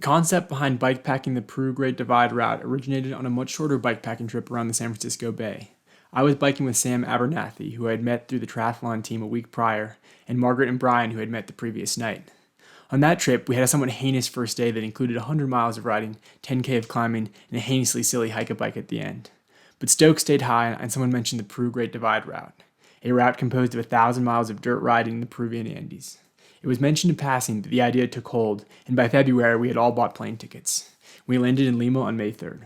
concept behind bikepacking the Peru Great Divide route originated on a much shorter bikepacking trip around the San Francisco Bay. I was biking with Sam Abernathy, who I had met through the triathlon team a week prior, and Margaret and Brian, who had met the previous night. On that trip, we had a somewhat heinous first day that included 100 miles of riding, 10K of climbing, and a heinously silly hike-a-bike at the end. But Stoke stayed high, and someone mentioned the Peru Great Divide route, a route composed of 1,000 miles of dirt riding in the Peruvian Andes. It was mentioned in passing that the idea took hold, and by February we had all bought plane tickets. We landed in Lima on May 3rd.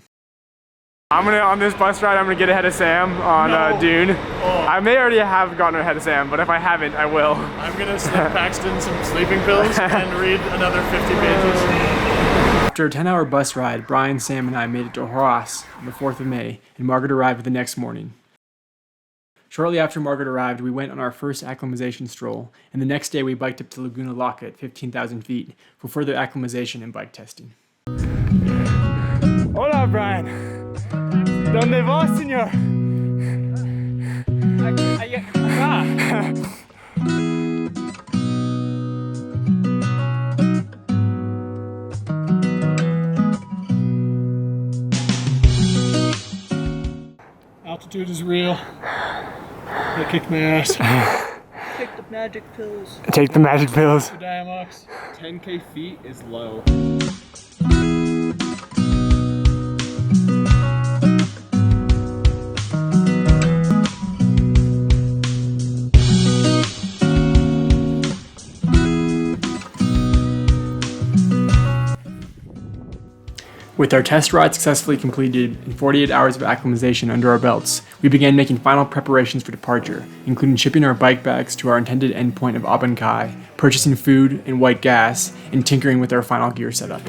On this bus ride, I'm gonna get ahead of Sam on Dune. Oh. I may already have gotten ahead of Sam, but if I haven't, I will. I'm gonna slip Paxton some sleeping pills and read another 50 pages. After a 10-hour bus ride, Brian, Sam, and I made it to Huaraz on the 4th of May, and Margaret arrived the next morning. Shortly after Margaret arrived, we went on our first acclimatization stroll, and the next day we biked up to Laguna Laca at 15,000 feet for further acclimatization and bike testing. Hola, Brian. ¿Dónde vas, señor? Acá. Altitude is real. I kicked my ass. Take the magic pills. Take the magic pills. The Diamox. 10K feet is low. With our test ride successfully completed and 48 hours of acclimatization under our belts, we began making final preparations for departure, including shipping our bike bags to our intended endpoint of Abancay, purchasing food and white gas, and tinkering with our final gear setup.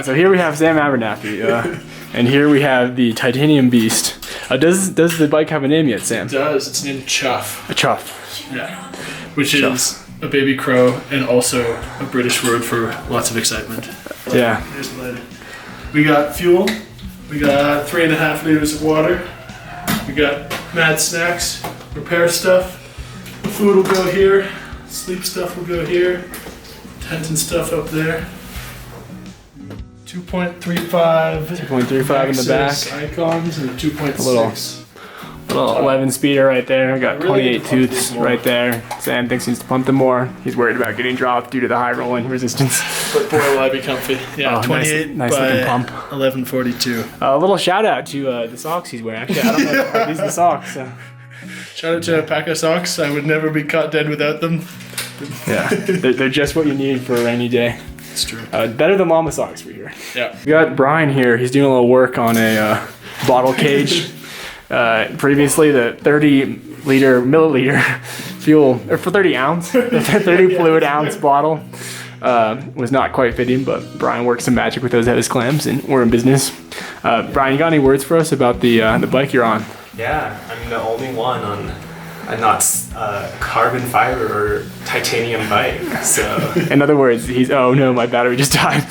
So here we have Sam Abernathy, and here we have the Titanium Beast. Does the bike have a name yet, Sam? It does. It's named Chuff. A chuff. Yeah. Which is a baby crow and also a British word for lots of excitement. Yeah. Here's the lighter. We got fuel, we got 3.5 liters of water, we got mad snacks, repair stuff, the food will go here, sleep stuff will go here, tent and stuff up there. 2.35 2.35 in the back. Icons and 2.6. Little 11 speeder right there. Got 28 tooths right there. Sam thinks he needs to pump them more. He's worried about getting dropped due to the high rolling resistance. But boy, will I be comfy. Yeah, 28 nice by looking pump. 1142. A little shout out to the socks he's wearing. Actually, I don't know if these are the socks. So. Shout out to a pack of socks. I would never be caught dead without them. Yeah, they're just what you need for a rainy day. It's true. Better than llama socks for here. Yeah. We got Brian here. He's doing a little work on a bottle cage. Previously, the 30 milliliter fuel, or for 30 ounce, the 30 fluid ounce bottle was not quite fitting, but Brian worked some magic with those hose clamps, and we're in business. Brian, you got any words for us about the bike you're on? Yeah, I'm the only one on a not carbon fiber or titanium bike, so. In other words, oh no, my battery just died.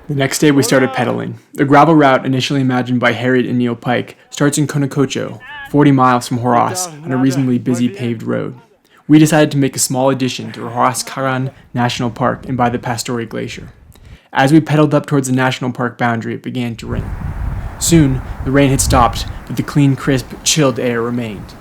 The next day we started pedaling. The gravel route initially imagined by Harriet and Neil Pike starts in Conococho, 40 miles from Huaraz, on a reasonably busy paved road. We decided to make a small addition to Huaraz National Park and by the Pastori Glacier. As we pedaled up towards the national park boundary, it began to rain. Soon, the rain had stopped, but the clean, crisp, chilled air remained.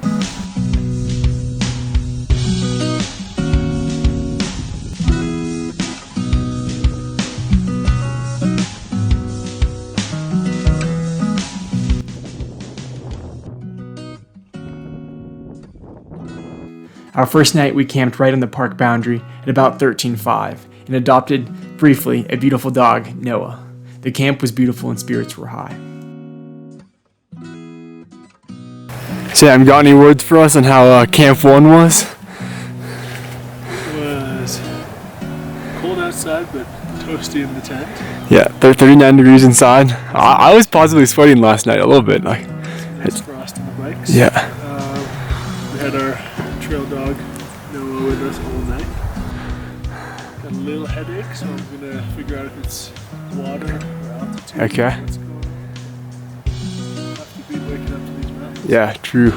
Our first night, we camped right on the park boundary at about 13:05 and adopted, briefly, a beautiful dog, Noah. The camp was beautiful and spirits were high. Sam, got any words for us on how Camp 1 was? It was cold outside, but toasty in the tent. Yeah, 39 degrees inside. I was positively sweating last night a little bit. There's frost on the bikes. Yeah. We had our trail dog Noah with us all night. Got a little headache, so I'm gonna figure out if it's water or altitude. Okay. What's going on. Have to be waking up to these mountains. Yeah, true.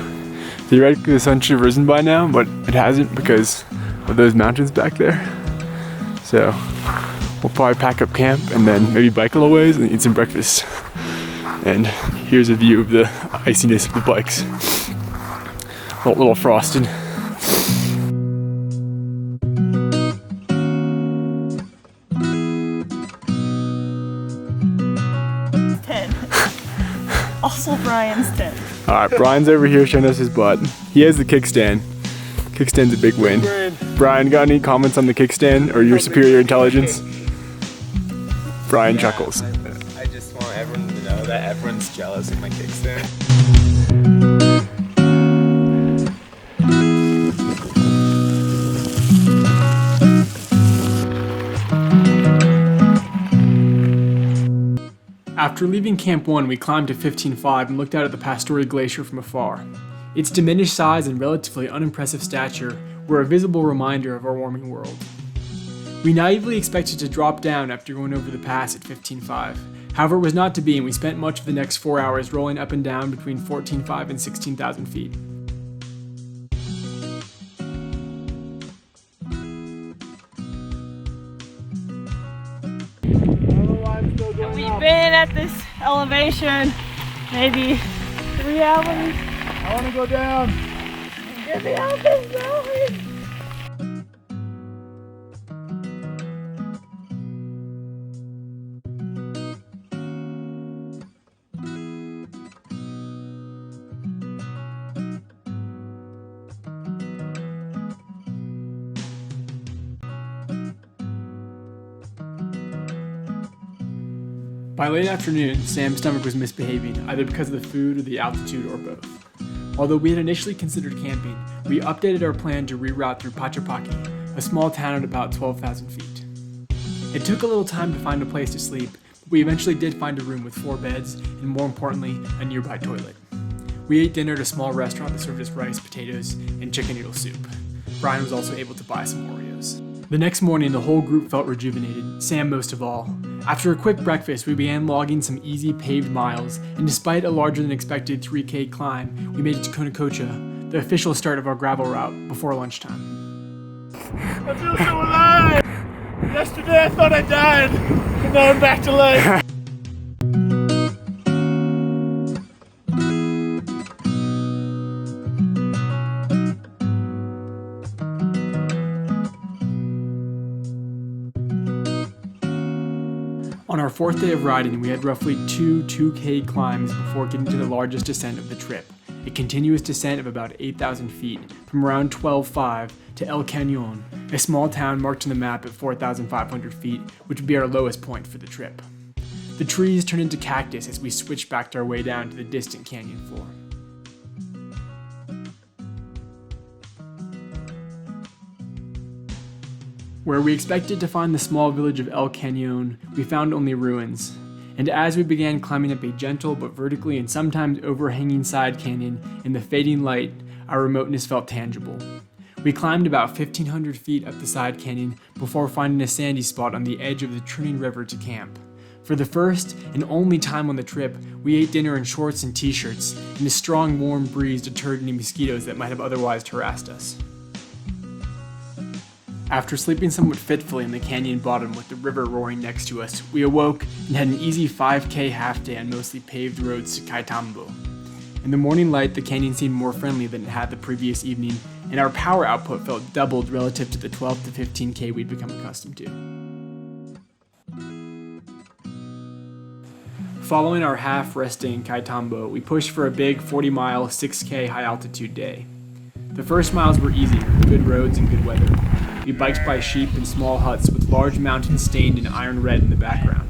Theoretically, the sun should have risen by now, but it hasn't because of those mountains back there. So, We'll probably pack up camp and then maybe bike a little ways and eat some breakfast. And here's a view of the iciness of the bikes. A little frosted. 10. Also Brian's 10. Alright, Brian's over here showing us his butt. He has the kickstand. Kickstand's a big win. Brian, got any comments on the kickstand or your superior intelligence? Brian chuckles. I just want everyone to know that everyone's jealous of my kickstand. After leaving Camp 1, we climbed to 15.5 and looked out at the Pastori Glacier from afar. Its diminished size and relatively unimpressive stature were a visible reminder of our warming world. We naively expected to drop down after going over the pass at 15.5. However, it was not to be, and we spent much of the next 4 hours rolling up and down between 14.5 and 16,000 feet. We've been at this elevation maybe 3 hours. I want to go down. Get me out this mountain. By late afternoon, Sam's stomach was misbehaving, either because of the food or the altitude or both. Although we had initially considered camping, we updated our plan to reroute through Pachapaki, a small town at about 12,000 feet. It took a little time to find a place to sleep, but we eventually did find a room with 4 beds and, more importantly, a nearby toilet. We ate dinner at a small restaurant that served us rice, potatoes, and chicken noodle soup. Brian was also able to buy some Oreos. The next morning, the whole group felt rejuvenated, Sam most of all. After a quick breakfast, we began logging some easy paved miles, and despite a larger than expected 3K climb, we made it to Konakocha, the official start of our gravel route, before lunchtime. I feel so alive! Yesterday I thought I died, and now I'm back to life. On our 4th day of riding, we had roughly 2K climbs before getting to the largest descent of the trip, a continuous descent of about 8,000 feet from around 12.5 to El Cañon, a small town marked on the map at 4,500 feet, which would be our lowest point for the trip. The trees turned into cactus as we switchbacked our way down to the distant canyon floor. Where we expected to find the small village of El Cañon, we found only ruins. And as we began climbing up a gentle but vertically and sometimes overhanging side canyon in the fading light, our remoteness felt tangible. We climbed about 1,500 feet up the side canyon before finding a sandy spot on the edge of the churning river to camp. For the first and only time on the trip, we ate dinner in shorts and t-shirts, and a strong warm breeze deterred any mosquitoes that might have otherwise harassed us. After sleeping somewhat fitfully in the canyon bottom with the river roaring next to us, we awoke and had an easy 5K half day on mostly paved roads to Caitambo. In the morning light, the canyon seemed more friendly than it had the previous evening, and our power output felt doubled relative to the 12 to 15K we'd become accustomed to. Following our half rest day in Caitambo, we pushed for a big 40-mile, 6K high-altitude day. The first miles were easy, with good roads and good weather. We biked by sheep in small huts with large mountains stained in iron red in the background.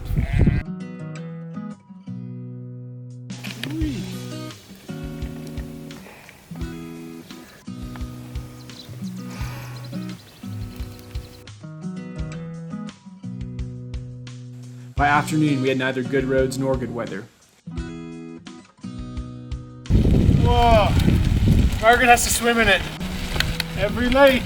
By afternoon, we had neither good roads nor good weather. Whoa! Margaret has to swim in it. Every lake.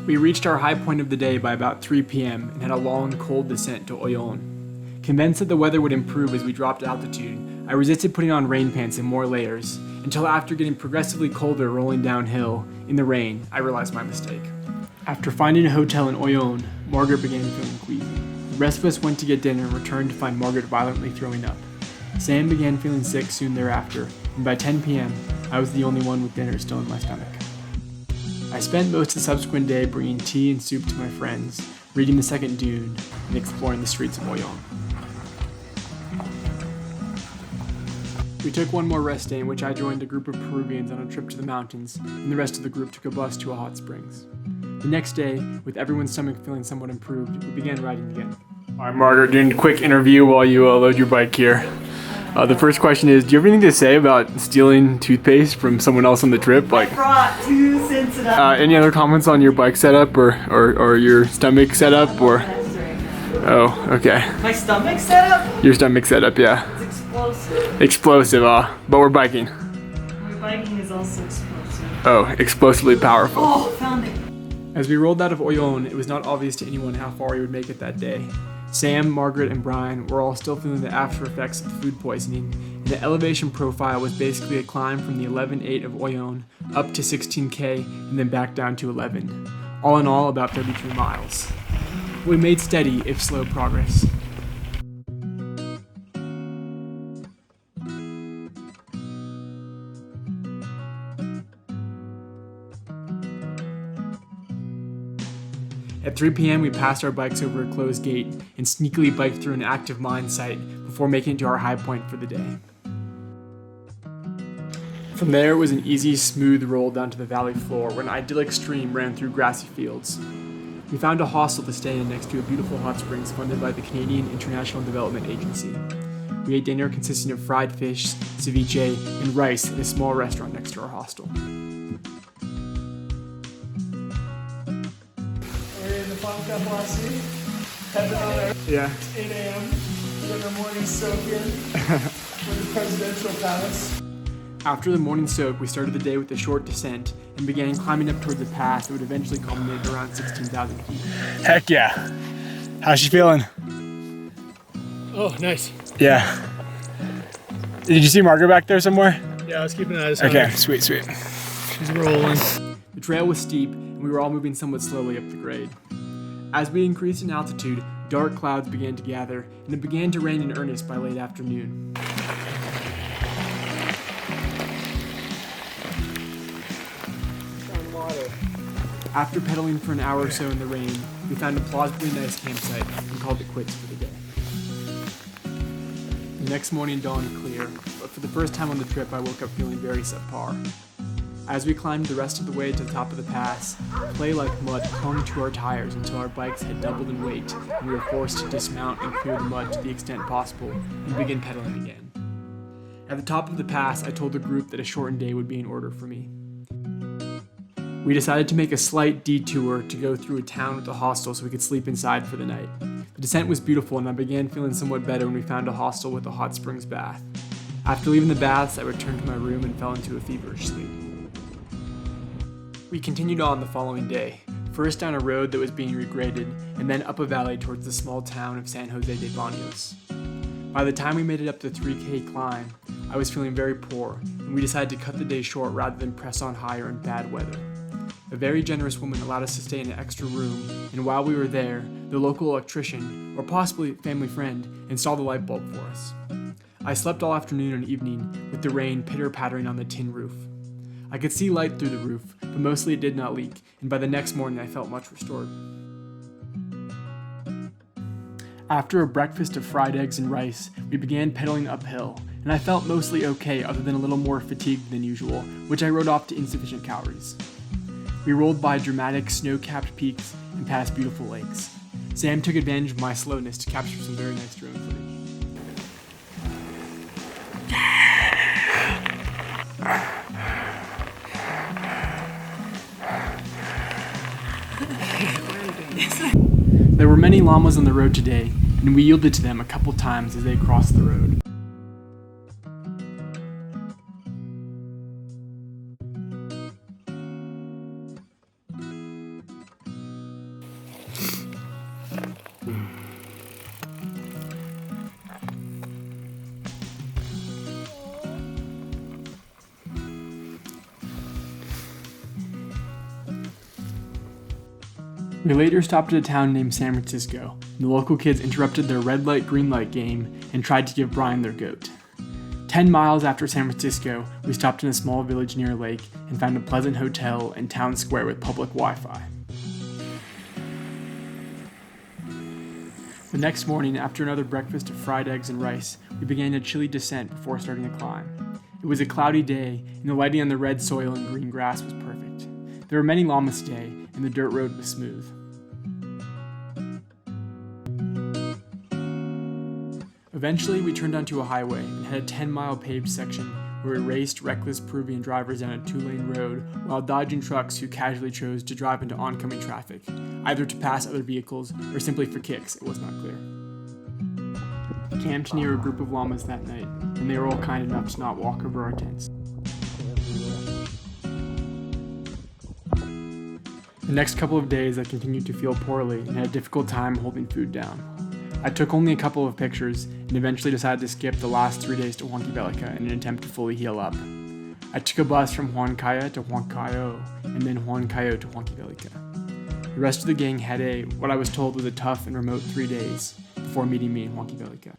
We reached our high point of the day by about 3 p.m. and had a long, cold descent to Oyon. Convinced that the weather would improve as we dropped altitude, I resisted putting on rain pants and more layers, until after getting progressively colder rolling downhill in the rain, I realized my mistake. After finding a hotel in Oyon, Margaret began feeling queasy. The rest of us went to get dinner and returned to find Margaret violently throwing up. Sam began feeling sick soon thereafter, and by 10 p.m., I was the only one with dinner still in my stomach. I spent most of the subsequent day bringing tea and soup to my friends, reading the second Dune, and exploring the streets of Oyon. We took one more rest day in which I joined a group of Peruvians on a trip to the mountains, and the rest of the group took a bus to a hot springs. The next day, with everyone's stomach feeling somewhat improved, we began riding again. All right, Margaret, doing a quick interview while you load your bike here. The first question is, do you have anything to say about stealing toothpaste from someone else on the trip? I brought 2 cents of that. Any other comments on your bike setup or your stomach setup or? Oh, okay. My stomach setup? Your stomach setup, yeah. It's explosive. Explosive, but we're biking. My biking is also explosive. Oh, explosively powerful. Oh, found it. As we rolled out of Oyon, it was not obvious to anyone how far we would make it that day. Sam, Margaret, and Brian were all still feeling the after effects of food poisoning, and the elevation profile was basically a climb from the 11.8 of Oyon up to 16K and then back down to 11. All in all, about 33 miles. We made steady, if slow, progress. At 3 p.m., we passed our bikes over a closed gate and sneakily biked through an active mine site before making it to our high point for the day. From there, it was an easy, smooth roll down to the valley floor where an idyllic stream ran through grassy fields. We found a hostel to stay in next to a beautiful hot springs funded by the Canadian International Development Agency. We ate dinner consisting of fried fish, ceviche, and rice at a small restaurant next to our hostel. In the Huancavelica, heading on there. Yeah. It's 8 a.m. Getting our morning soak in with the presidential palace. After the morning soak, we started the day with a short descent and began climbing up towards a pass that would eventually culminate at around 16,000 feet. Heck yeah. How's she feeling? Oh, nice. Yeah. Did you see Margaret back there somewhere? Yeah, let's keep an eye on Okay, her. sweet. She's rolling. The trail was steep, and we were all moving somewhat slowly up the grade. As we increased in altitude, dark clouds began to gather, and it began to rain in earnest by late afternoon. After pedaling for an hour or so in the rain, we found a plausibly nice campsite and called it quits for the day. The next morning dawned clear, but for the first time on the trip, I woke up feeling very subpar. As we climbed the rest of the way to the top of the pass, clay-like mud clung to our tires until our bikes had doubled in weight, and we were forced to dismount and clear the mud to the extent possible and begin pedaling again. At the top of the pass, I told the group that a shortened day would be in order for me. We decided to make a slight detour to go through a town with a hostel so we could sleep inside for the night. The descent was beautiful, and I began feeling somewhat better when we found a hostel with a hot springs bath. After leaving the baths, I returned to my room and fell into a feverish sleep. We continued on the following day, first down a road that was being regraded, and then up a valley towards the small town of San Jose de Baños. By the time we made it up the 3K climb, I was feeling very poor, and we decided to cut the day short rather than press on higher in bad weather. A very generous woman allowed us to stay in an extra room, and while we were there, the local electrician, or possibly family friend, installed a light bulb for us. I slept all afternoon and evening, with the rain pitter-pattering on the tin roof. I could see light through the roof, but mostly it did not leak, and by the next morning I felt much restored. After a breakfast of fried eggs and rice, we began pedaling uphill, and I felt mostly okay other than a little more fatigued than usual, which I wrote off to insufficient calories. We rolled by dramatic snow-capped peaks and past beautiful lakes. Sam took advantage of my slowness to capture some very nice drone footage. There were many llamas on the road today, and we yielded to them a couple times as they crossed the road. We later stopped at a town named San Francisco, and the local kids interrupted their red light, green light game and tried to give Brian their goat. 10 miles after San Francisco, we stopped in a small village near a lake and found a pleasant hotel and town square with public Wi-Fi. The next morning, after another breakfast of fried eggs and rice, we began a chilly descent before starting the climb. It was a cloudy day, and the lighting on the red soil and green grass was perfect. There were many llamas today, and the dirt road was smooth. Eventually, we turned onto a highway and had a 10-mile paved section where we raced reckless Peruvian drivers down a 2-lane road while dodging trucks who casually chose to drive into oncoming traffic, either to pass other vehicles or simply for kicks, it was not clear. We camped near a group of llamas that night, and they were all kind enough to not walk over our tents. The next couple of days I continued to feel poorly and had a difficult time holding food down. I took only a couple of pictures and eventually decided to skip the last 3 days to Huancavelica in an attempt to fully heal up. I took a bus from Huancavelica to Huancayo and then Huancayo to Huancavelica. The rest of the gang had what I was told was a tough and remote 3 days before meeting me in Huancavelica.